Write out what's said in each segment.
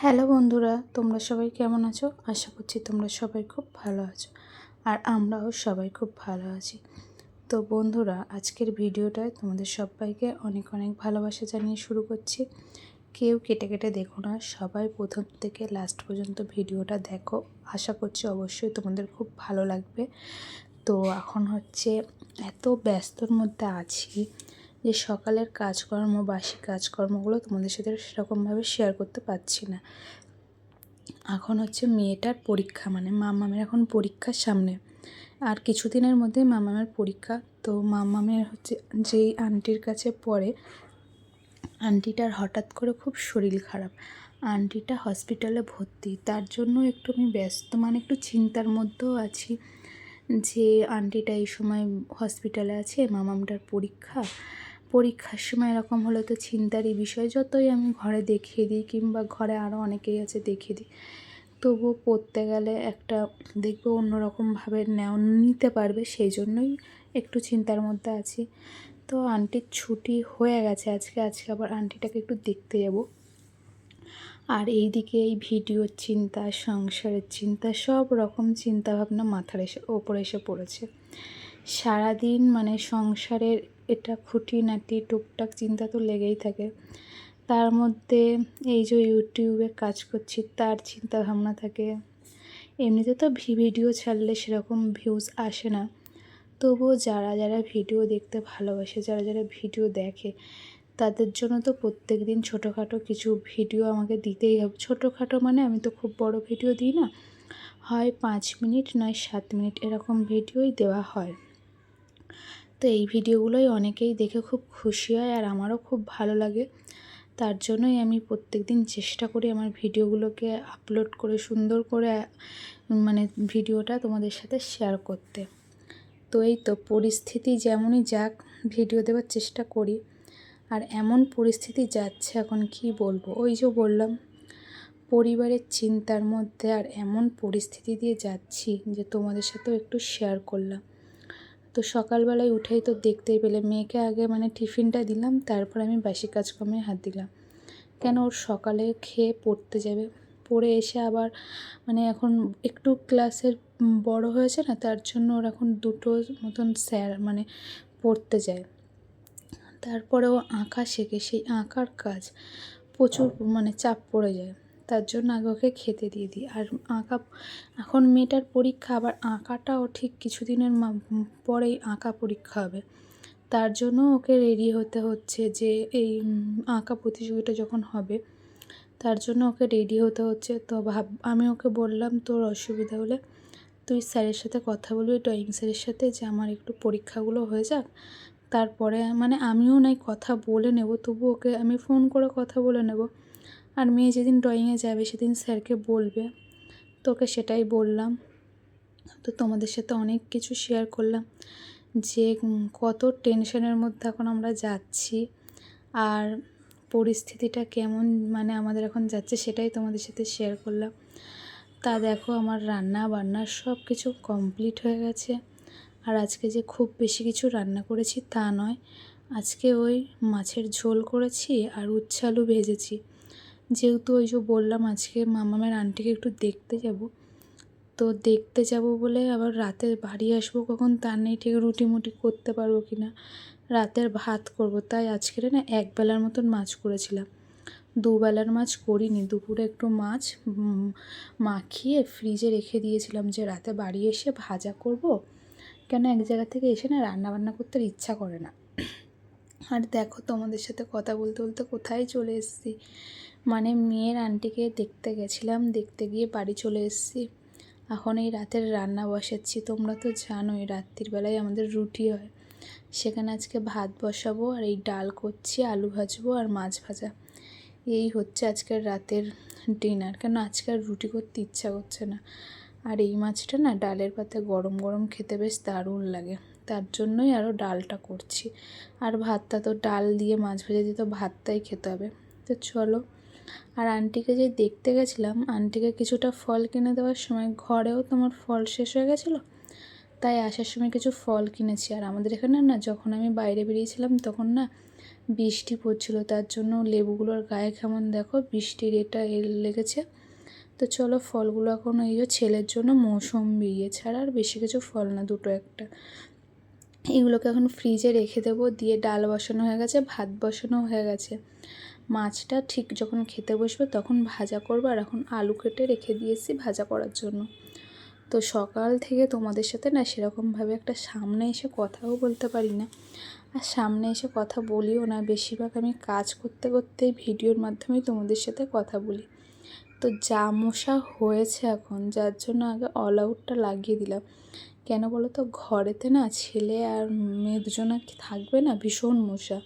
Hello বন্ধুরা, তোমরা সবাই কেমন আছো? আশা করছি তোমরা সবাই খুব ভালো আছো, আর আমরাও সবাই খুব ভালো আছি। তো বন্ধুরা, আজকের ভিডিওটায় তোমাদের সবাইকে অনেক অনেক ভালোবাসা জানিয়ে শুরু করছি। কেউ কেটে কেটে দেখো না, সবাই প্রথম থেকে লাস্ট পর্যন্ত ভিডিওটা দেখো। আশা করছি অবশ্যই তোমাদের খুব ভালো লাগবে। তো এখন হচ্ছে এত ব্যস্তর মধ্যে আছি যে সকালের কাজকর্ম, বাসি কাজকর্মগুলো তোমাদের সাথে সেরকমভাবে শেয়ার করতে পারছি না। এখন হচ্ছে মেয়েটার পরীক্ষা, মানে মামামের এখন পরীক্ষার সামনে, আর কিছুদিনের মধ্যে মামামের পরীক্ষা। তো মামামের হচ্ছে যেই আন্টির কাছে পড়ে, আন্টিটার হঠাৎ করে খুব শরীর খারাপ, আন্টিটা হসপিটালে ভর্তি। তার জন্য একটু আমি ব্যস্ত, মানে একটু চিন্তার মধ্যেও আছি যে আন্টিটা এই সময় হসপিটালে আছে, মামামটার পরীক্ষার সময় এরকম হলে তো চিন্তারই বিষয়। যতই আমি ঘরে দেখিয়ে দিই, কিংবা ঘরে আরও অনেকেই আছে দেখিয়ে দিই, তবুও পড়তে গেলে একটা দেখবো অন্যরকমভাবে নিতে পারবে, সেই জন্যই একটু চিন্তার মধ্যে আছি। তো আন্টির ছুটি হয়ে গেছে আজকে আবার আন্টিটাকে একটু দেখতে যাব। আর এইদিকে এই ভিডিওর চিন্তা, সংসারের চিন্তা, সব রকম চিন্তাভাবনা মাথার ওপরে এসে পড়েছে। সারাদিন মানে সংসারের এটা খুঁটিনাটি টুকটাক চিন্তা তো লেগেই থাকে। তার মধ্যে এই যে ইউটিউবে কাজ করছি তার চিন্তা ভাবনা থাকে। এমনিতে তো ভিডিও ছাড়লে সেরকম ভিউজ আসে না, তবুও যারা যারা ভিডিও দেখতে ভালোবাসে, যারা যারা ভিডিও দেখে, তাদের জন্য তো প্রত্যেক দিন ছোটোখাটো কিছু ভিডিও আমাকে দিতেই হবে। ছোটোখাটো মানে আমি তো খুব বড় ভিডিও দিই না, হয় 5 মিনিট নয় 7 মিনিট এরকম ভিডিওই দেওয়া হয়। তো এই ভিডিওগুলোই অনেকেই দেখে খুব খুশি হয়, আর আমারও খুব ভালো লাগে। তার জন্যই আমি প্রত্যেক দিন চেষ্টা করি আমার ভিডিওগুলোকে আপলোড করে সুন্দর করে মানে ভিডিওটা তোমাদের সাথে শেয়ার করতে। তো এই তো পরিস্থিতি যেমনই যাক, ভিডিও দেওয়ার চেষ্টা করি। আর এমন পরিস্থিতি যাচ্ছে এখন, কি বলবো, ওই যে বললাম পরিবারের চিন্তার মধ্যে, আর এমন পরিস্থিতি দিয়ে যাচ্ছি যে তোমাদের সাথেও একটু শেয়ার করলাম। তো সকালবেলায় উঠেই তো দেখতেই পেলে, মেয়েকে আগে মানে টিফিনটা দিলাম, তারপর আমি বাসি কাজকর্মে হাত দিলাম। কেন, ওর সকালে খেয়ে পড়তে যাবে, পড়ে এসে আবার মানে এখন একটু ক্লাসের বড় হয়েছে না, তার জন্য ওর এখন 2টো মতন স্যার মানে পড়তে যায়। তারপরেও আঁকা শেখে, সেই আঁকার কাজ প্রচুর মানে চাপ পড়ে যায়। তার জন্য আগে ওকে খেতে দিয়ে দিই। আর আঁকা, এখন মেয়েটার পরীক্ষা, আবার আঁকাটাও ঠিক কিছুদিনের পরেই আঁকা পরীক্ষা হবে। তার জন্য ওকে রেডি হতে হচ্ছে যে এই আঁকা প্রতিযোগিতা যখন হবে, তার জন্য ওকে রেডি হতে হচ্ছে। তো আমি ওকে বললাম, তোর অসুবিধা হলে তুই স্যারের সাথে কথা বলবি, ড্রয়িং স্যারের সাথে, যে আমার একটু পরীক্ষাগুলো হয়ে যাক, তারপরে মানে আমিও নাই কথা বলে নেব, তবু ওকে আমি ফোন করে কথা বলে নেব। আর মেয়ে যেদিন ড্রয়িংয়ে যাবে সেদিন স্যারকে বলবে। তোকে সেটাই বললাম। তো তোমাদের সাথে অনেক কিছু শেয়ার করলাম যে কত টেনশনের মধ্যে এখন আমরা যাচ্ছি, আর পরিস্থিতিটা কেমন মানে আমাদের এখন যাচ্ছে, সেটাই তোমাদের সাথে শেয়ার করলাম। তা দেখো, আমার রান্না বান্না সব কিছু কমপ্লিট হয়ে গেছে। আর আজকে যে খুব বেশি কিছু রান্না করেছি তা নয়, আজকে ওই মাছের ঝোল করেছি আর উচ্ছে আলু ভেজেছি। যেহেতু ওই যে বললাম আজকে মামামের আন্টিকে একটু দেখতে যাব, তো দেখতে যাব বলে আবার রাতে বাড়ি আসবো কখন তার নেই ঠিক, রুটি মুটি করতে পারবো কি না, রাতের ভাত করব, তাই আজকের না একবেলার মতন মাছ করেছিলাম, দুবেলার মাছ করিনি। দুপুরে একটু মাছ মাখিয়ে ফ্রিজে রেখে দিয়েছিলাম যে রাতে বাড়ি এসে ভাজা করব। কেন এক জায়গা থেকে এসে না রান্না বান্না করতে ইচ্ছা করে না। আর দেখো, তোমাদের সাথে কথা বলতে বলতে কোথায় চলে এসেছি, মানে মেয়ের আন্টিকে দেখতে গেছিলাম, দেখতে গিয়ে বাড়ি চলে এসেছি। এখন এই রাতের রান্না বসাচ্ছি। তোমরা তো জানোই রাত্রির বেলায় আমাদের রুটি হয়, সেখানে আজকে ভাত বসাবো, আর এই ডাল করছি, আলু ভাজবো আর মাছ ভাজা। এই হচ্ছে আজকের রাতের ডিনার। কেন আজকে আর রুটি করতে ইচ্ছা করছে না। আর এই মাছটা না ডালের পাতে গরম গরম খেতে বেশ দারুণ লাগে, তার জন্যই আরও ডালটা করছি। আর ভাতটা তো ডাল দিয়ে মাছ ভেজে দিয়ে তো ভাতটাই খেতে হবে। তো চলো। আর আন্টিকে যে দেখতে গেছিলাম, আন্টিকে কিছুটা ফল কিনে দেওয়ার সময় ঘরেও তোমার ফল শেষ হয়ে গেছিলো, তাই আসার সময় কিছু ফল কিনেছি। আর আমাদের এখানে না, যখন আমি বাইরে বেরিয়েছিলাম তখন না বৃষ্টি পড়ছিল, তার জন্য লেবুগুলোর গায়ে কেমন দেখো বৃষ্টির এটা লেগেছে। তো চলো ফলগুলো এখন এই যে ছেলের জন্য মৌসুম্বি এছাড়া আর বেশি কিছু ফল না, দুটো একটা। এগুলোকে এখন ফ্রিজে রেখে দেবো। দিয়ে ডাল বসানো হয়ে গেছে, ভাত বসানো হয়ে গেছে। মাছটা ঠিক যখন খেতে বসবে তখন ভাজা করবো। আর এখন আলু কেটে রেখে দিয়েছি ভাজা করার জন্য। তো সকাল থেকে তোমাদের সাথে না সেরকমভাবে একটা সামনে এসে কথাও বলতে পারি না, আর সামনে এসে কথা বলিও না। বেশিরভাগ আমি কাজ করতে করতেই ভিডিওর মাধ্যমেই তোমাদের সাথে কথা বলি। তো যা মশা হয়েছে এখন, যার জন্য আগে অল আউটটা লাগিয়ে দিলাম। কেন বলো তো, ঘরেতে না ছেলে আর মেয়ে দুজনা থাকবে না, ভীষণ মশা।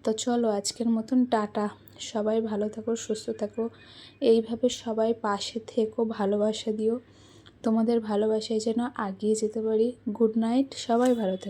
তো চলো আজকের মতন টাটা। সবাই ভালো থাকো, সুস্থ থাকো, এইভাবে সবাই পাশে থেকো, ভালোবাসা দিও। তোমাদের ভালোবাসায় যেন এগিয়ে যেতে পারি। গুড নাইট, সবাই ভালো থেকো।